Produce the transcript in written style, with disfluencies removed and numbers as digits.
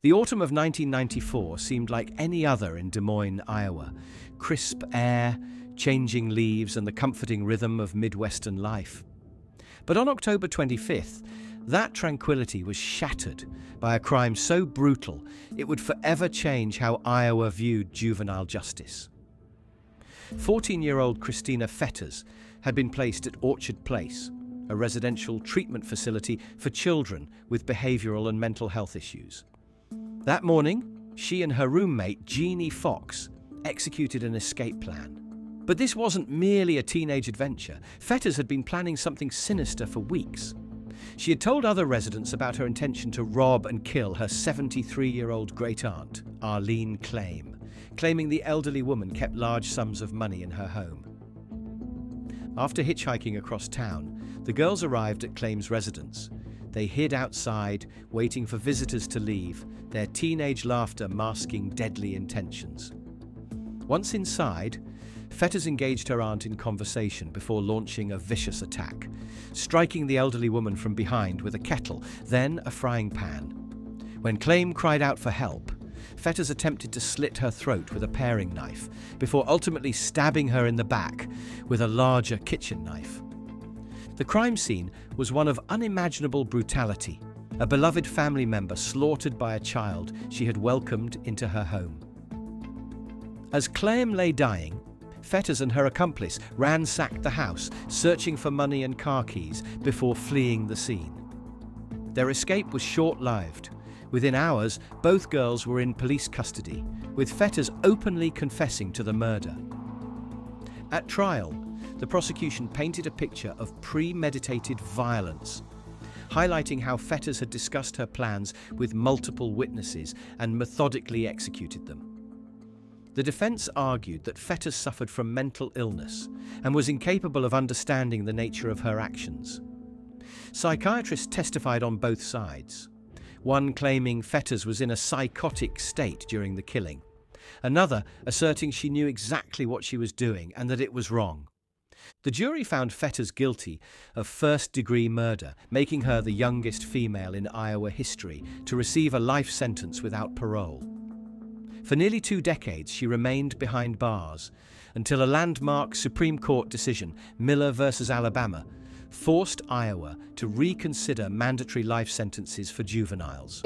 The autumn of 1994 seemed like any other in Des Moines, Iowa. Crisp air, changing leaves, and the comforting rhythm of Midwestern life. But on October 25th, that tranquility was shattered by a crime so brutal it would forever change how Iowa viewed juvenile justice. 14-year-old Kristina Fetters had been placed at Orchard Place, a residential treatment facility for children with behavioral and mental health issues. That morning, she and her roommate, Jeannie Fox, executed an escape plan. But this wasn't merely a teenage adventure. Fetters had been planning something sinister for weeks. She had told other residents about her intention to rob and kill her 73-year-old great-aunt, Arlene Claim, claiming the elderly woman kept large sums of money in her home. After hitchhiking across town, the girls arrived at Claim's residence. They hid outside, waiting for visitors to leave, their teenage laughter masking deadly intentions. Once inside, Fetters engaged her aunt in conversation before launching a vicious attack, striking the elderly woman from behind with a kettle, then a frying pan. When Claim cried out for help, Fetters attempted to slit her throat with a paring knife, before ultimately stabbing her in the back with a larger kitchen knife. The crime scene was one of unimaginable brutality, a beloved family member slaughtered by a child she had welcomed into her home. As Claim lay dying, Fetters and her accomplice ransacked the house, searching for money and car keys before fleeing the scene. Their escape was short-lived. Within hours, both girls were in police custody, with Fetters openly confessing to the murder. At trial, the prosecution painted a picture of premeditated violence, highlighting how Fetters had discussed her plans with multiple witnesses and methodically executed them. The defense argued that Fetters suffered from mental illness and was incapable of understanding the nature of her actions. Psychiatrists testified on both sides, one claiming Fetters was in a psychotic state during the killing, another asserting she knew exactly what she was doing and that it was wrong. The jury found Fetters guilty of first-degree murder, making her the youngest female in Iowa history to receive a life sentence without parole. For nearly 2 decades, she remained behind bars until a landmark Supreme Court decision, Miller versus Alabama, forced Iowa to reconsider mandatory life sentences for juveniles.